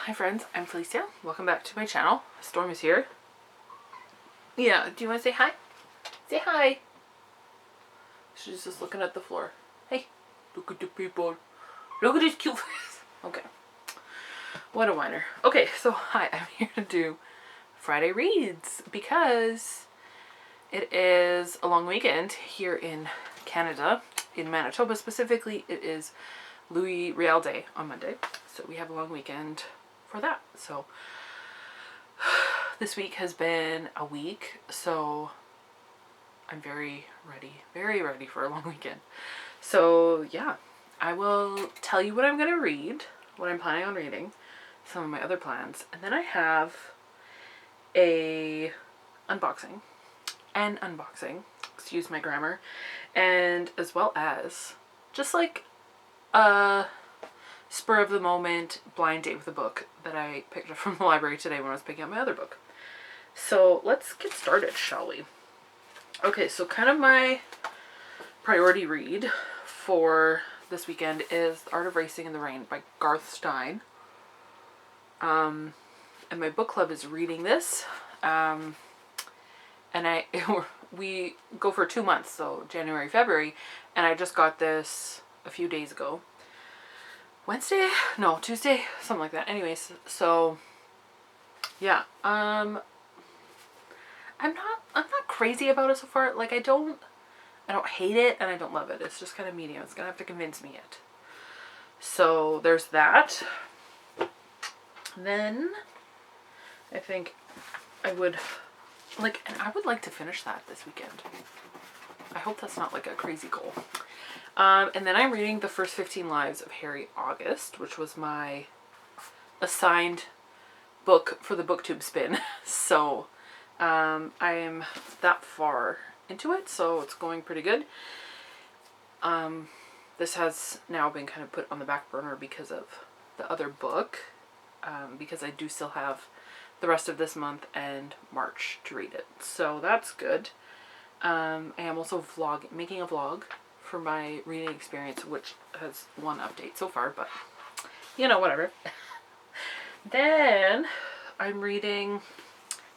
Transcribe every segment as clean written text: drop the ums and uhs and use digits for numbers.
Hi friends, I'm Felicia. Welcome back to my channel. Storm is here. Yeah, do you want to say hi? Say hi. She's just looking at the floor. Hey, look at the people. Look at this cute face. Okay. What a whiner. Okay, so hi, I'm here to do Friday reads because it is a long weekend here in Canada. In Manitoba specifically, it is Louis Riel Day on Monday. So we have a long weekend for that. So this week has been a week, so I'm very ready for a long weekend. So yeah, I will tell you what I'm going to read, what I'm planning on reading, some of my other plans, and then I have an unboxing, excuse my grammar, and as well as just like a spur of the moment blind date with a book that I picked up from the library today when I was picking up my other book. So let's get started, shall we? Okay, so kind of my priority read for this weekend is The Art of Racing in the Rain by Garth Stein. And my book club is reading this. And we go for 2 months, so January, February, and I just got this a few days ago. Tuesday, something like that. Anyways, so yeah, I'm not crazy about it so far. Like I don't hate it and I don't love it. It's just kind of medium. It's gonna have to convince me yet. So there's that. Then I think I would like to finish that this weekend. I hope that's not like a crazy goal. And then I'm reading The First 15 Lives of Harry August, which was my assigned book for the BookTube spin. So I am that far into it, so it's going pretty good. This has now been kind of put on the back burner because of the other book, because I do still have the rest of this month and March to read it. So that's good. I am also making a vlog for my reading experience, which has one update so far, but you know, whatever. Then I'm reading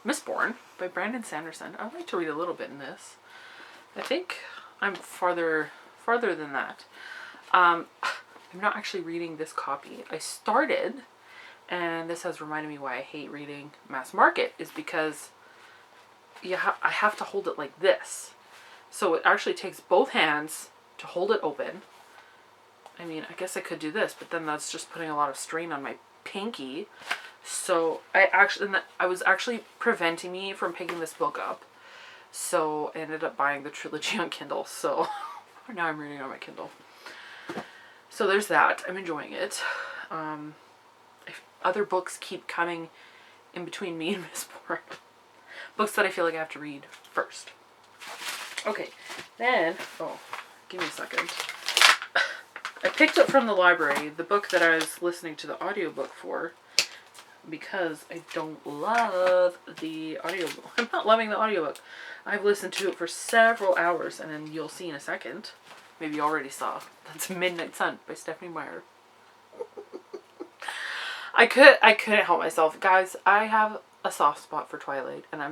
Mistborn by Brandon Sanderson. I'd like to read a little bit in this. I think I'm farther than that. I'm not actually reading this copy. I started, and this has reminded me why I hate reading mass market, is because I have to hold it like this. So it actually takes both hands to hold it open. I mean, I guess I could do this, but then that's just putting a lot of strain on my pinky. So I was actually preventing me from picking this book up. So I ended up buying the trilogy on Kindle. So now I'm reading on my Kindle. So there's that. I'm enjoying it. If other books keep coming in between me and Mistborn. Books that I feel like I have to read first. Okay, then, give me a second. I picked up from the library the book that I was listening to the audiobook for because I don't love the audiobook. I'm not loving the audiobook. I've listened to it for several hours, and then you'll see in a second. Maybe you already saw. That's Midnight Sun by Stephanie Meyer. I couldn't help myself. Guys, I have a soft spot for Twilight, and I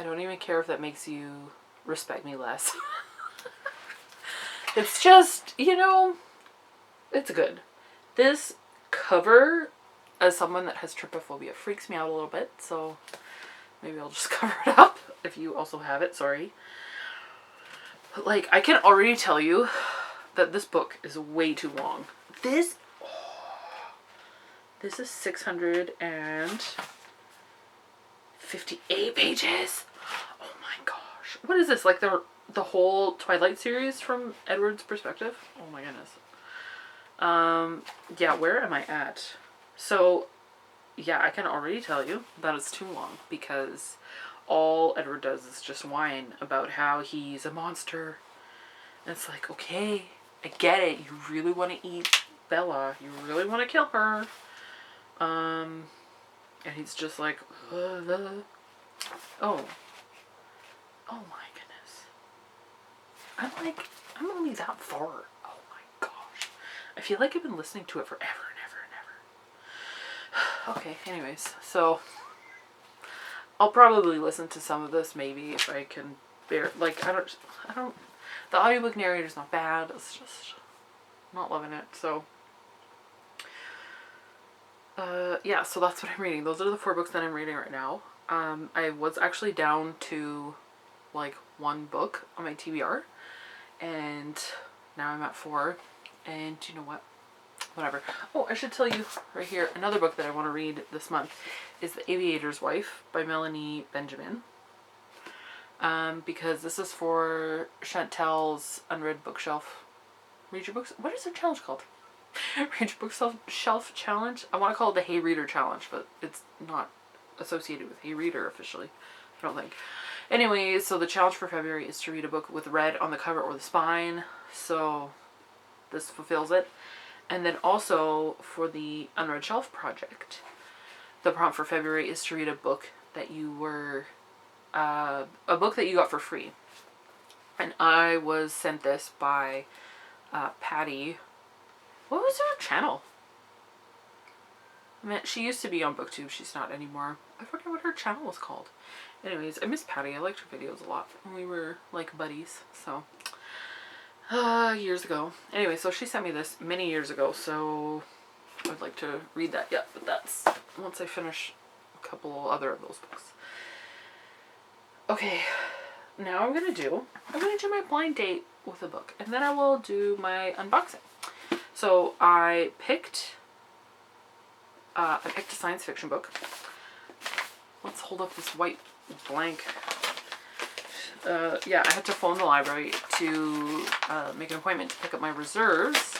don't even care if that makes you respect me less. It's just, it's good. This cover, as someone that has trypophobia, freaks me out a little bit, so maybe I'll just cover it up if you also have it, sorry. But like, I can already tell you that this book is way too long. This is 658 pages. Oh my gosh. What is this? Like the whole Twilight series from Edward's perspective? Oh my goodness. Yeah, where am I at? So, yeah, I can already tell you that it's too long because all Edward does is just whine about how he's a monster. And it's like, okay, I get it. You really want to eat Bella. You really want to kill her. And he's just like, oh my goodness. I'm only that far. Oh my gosh. I feel like I've been listening to it forever and ever and ever. Okay, anyways, so I'll probably listen to some of this maybe if I can bear, like, I don't, the audiobook narrator's not bad, it's just not loving it, so. Yeah, so that's what I'm reading. Those are the 4 books that I'm reading right now. I was actually down to like 1 book on my TBR, and now I'm at 4, and you know what? Whatever. Oh, I should tell you right here, another book that I want to read this month is The Aviator's Wife by Melanie Benjamin. Because this is for Chantel's Unread Bookshelf. Read your books. What is the challenge called? Read your bookshelf challenge. I want to call it the Hey Reader challenge, but it's not associated with Hey Reader officially, I don't think. Anyways, so the challenge for February is to read a book with red on the cover or the spine. So this fulfills it. And then also for the Unread Shelf project, the prompt for February is to read a book that you were, a book that you got for free. And I was sent this by Patty. What was her channel? I mean, she used to be on BookTube. She's not anymore. I forget what her channel was called. Anyways, I miss Patty. I liked her videos a lot. We were like buddies. So, years ago. Anyway, so she sent me this many years ago. So, I'd like to read that yet. But that's once I finish a couple other of those books. Okay. Now I'm going to do my blind date with a book. And then I will do my unboxing. So I picked a science fiction book. Let's hold up this white blank. Yeah, I had to phone the library to make an appointment to pick up my reserves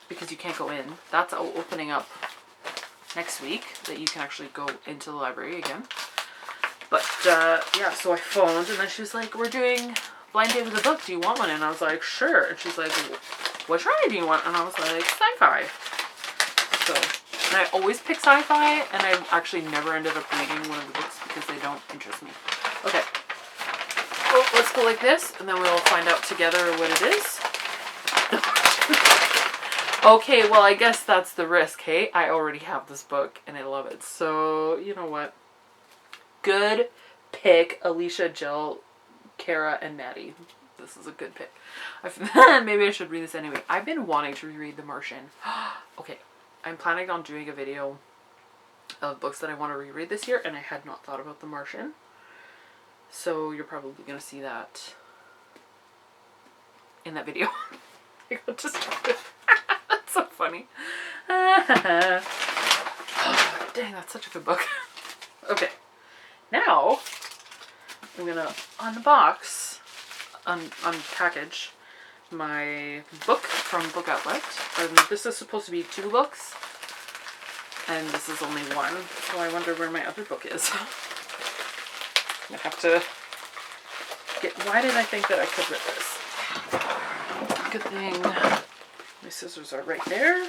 because you can't go in. That's opening up next week, that you can actually go into the library again. But yeah, so I phoned, and then she was like, "We're doing blind date with a book. Do you want one?" And I was like, "Sure." And she's like, "What genre do you want?" And I was like, "Sci-fi." So, and I always pick sci-fi, and I actually never ended up reading one of the books because they don't interest me. Okay. Well, let's go like this, and then we'll find out together what it is. Okay, well, I guess that's the risk, hey? I already have this book, and I love it. So, you know what? Good pick, Alicia, Jill, Kara, and Maddie. This is a good pick. Maybe I should read this anyway. I've been wanting to reread The Martian. Okay, I'm planning on doing a video of books that I want to reread this year, and I had not thought about The Martian. So you're probably going to see that in that video. Just that's so funny. Oh, dang, that's such a good book. Okay, now I'm going to unpackage my book from Book Outlet. And this is supposed to be 2 books, and this is only 1. So I wonder where my other book is. I have to get. Why did I think that I could rip this? Good thing my scissors are right there.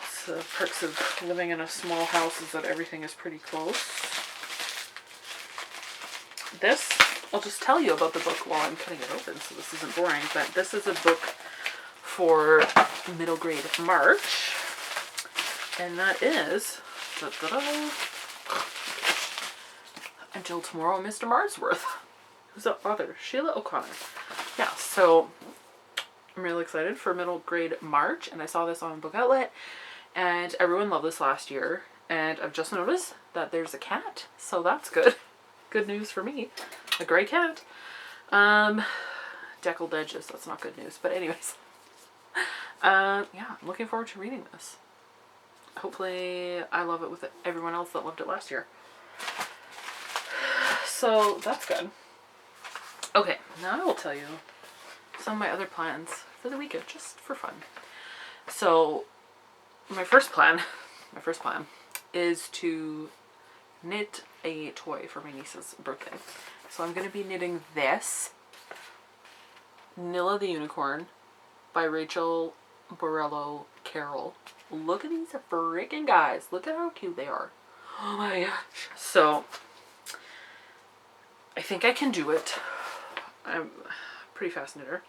It's the perks of living in a small house is that everything is pretty close. This, I'll just tell you about the book while I'm cutting it open, so this isn't boring, but this is a book for middle grade March, and that is Until Tomorrow, Mr. Marsworth. Who's the author? Sheila O'Connor. Yeah, so I'm really excited for middle grade March, and I saw this on Book Outlet, and everyone loved this last year, and I've just noticed that there's a cat, so that's good. Good news for me. A gray cat. Deckled edges, that's not good news, but anyways. Yeah, I'm looking forward to reading this. Hopefully I love it with everyone else that loved it last year. So that's good. Okay, now I will tell you some of my other plans for the weekend, just for fun. So my first plan is to knit a toy for my niece's birthday. So I'm going to be knitting this Nilla the Unicorn by Rachel Borello Carroll. Look at these freaking guys. Look at how cute they are. Oh my gosh. So I think I can do it. I'm a pretty fast knitter.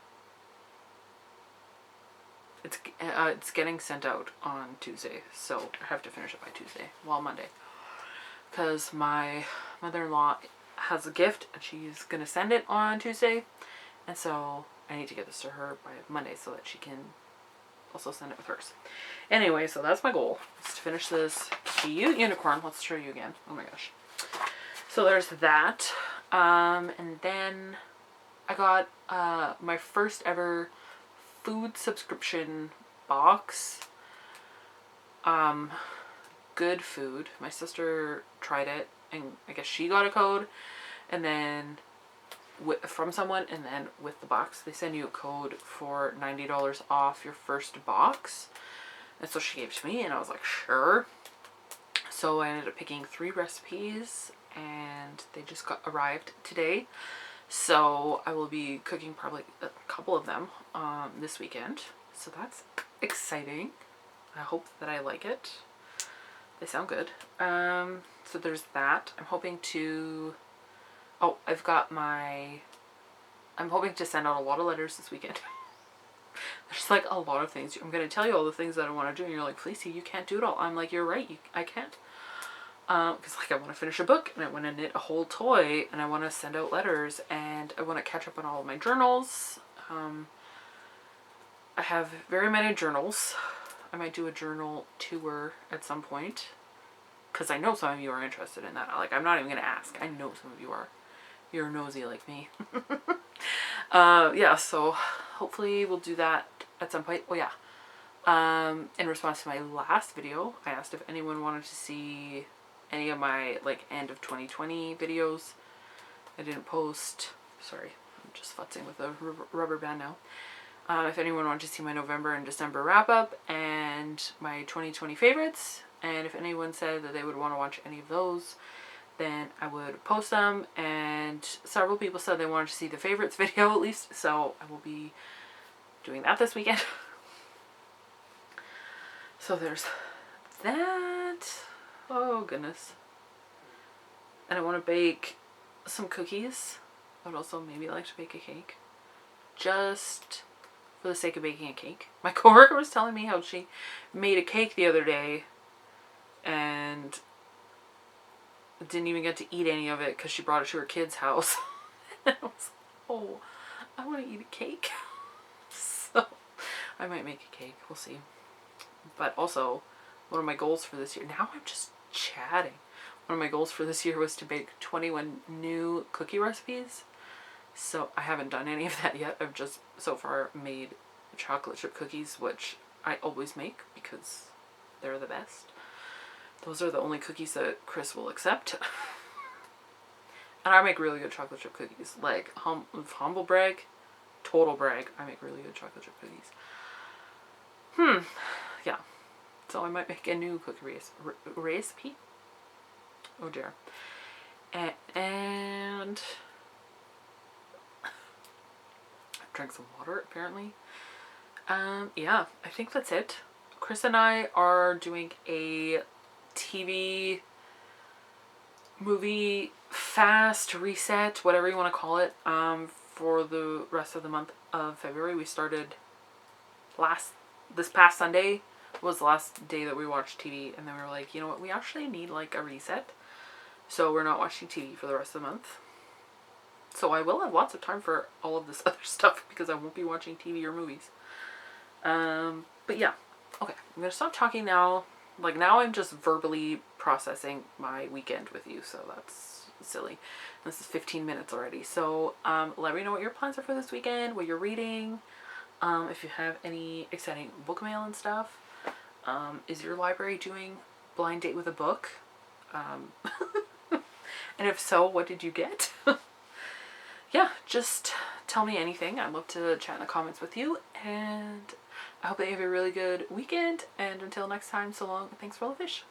it's getting sent out on Tuesday, so I have to finish it by Tuesday. Well, Monday, because my mother-in-law has a gift and she's gonna send it on Tuesday, and so I need to get this to her by Monday so that she can also send it with hers. Anyway, so that's my goal, is to finish this cute unicorn. Let's show you again. Oh my gosh. So there's that. And then I got my first ever food subscription box. Good food. My sister tried it, and I guess she got a code, and then from someone, and then with the box they send you a code for $90 off your first box. And so she gave it to me, and I was like, sure. So I ended up picking 3 recipes, and they just arrived today. So I will be cooking probably a couple of them this weekend. So that's exciting. I hope that I like it. They sound good. So there's that. I'm hoping to... Oh, I'm hoping to send out a lot of letters this weekend. There's like a lot of things. I'm going to tell you all the things that I want to do, and you're like, Felicia, you can't do it all. I'm like, you're right, I can't. Because like I want to finish a book, and I want to knit a whole toy, and I want to send out letters, and I want to catch up on all of my journals. I have very many journals. I might do a journal tour at some point, because I know some of you are interested in that. Like, I'm not even going to ask. I know some of you are. You're nosy like me. Yeah, so hopefully we'll do that at some point. Oh yeah. In response to my last video, I asked if anyone wanted to see any of my like end of 2020 videos. I didn't post. Sorry, I'm just futzing with a rubber band now. If anyone wanted to see my November and December wrap up and my 2020 favorites, and if anyone said that they would want to watch any of those, then I would post them. And several people said they wanted to see the favorites video at least, so I will be doing that this weekend. So there's that. Oh goodness. And I want to bake some cookies. I would also maybe like to bake a cake, just for the sake of baking a cake. My coworker was telling me how she made a cake the other day and didn't even get to eat any of it because she brought it to her kid's house. And I was like, oh, I want to eat a cake. So I might make a cake. We'll see. But also, one of my goals for this year, now I'm just chatting. One of my goals for this year was to bake 21 new cookie recipes. So I haven't done any of that yet. I've just so far made chocolate chip cookies, which I always make because they're the best. Those are the only cookies that Chris will accept. And I make really good chocolate chip cookies. Like, humble brag, total brag, I make really good chocolate chip cookies. Yeah. So I might make a new cookie recipe. Oh dear. And I've drank some water apparently. Yeah, I think that's it. Chris and I are doing a TV movie fast reset, whatever you want to call it, for the rest of the month of February. We started this past Sunday was the last day that we watched TV, and then we were like, you know what, we actually need like a reset, so we're not watching TV for the rest of the month. So I will have lots of time for all of this other stuff because I won't be watching TV or movies. But yeah, okay, I'm gonna stop talking now. Like, now I'm just verbally processing my weekend with you, so that's silly. This is 15 minutes already. So let me know what your plans are for this weekend, what you're reading, if you have any exciting book mail and stuff. Is your library doing blind date with a book? And if so, what did you get? Yeah, just tell me anything. I'd love to chat in the comments with you, and I hope that you have a really good weekend, and until next time, so long, thanks for all the fish.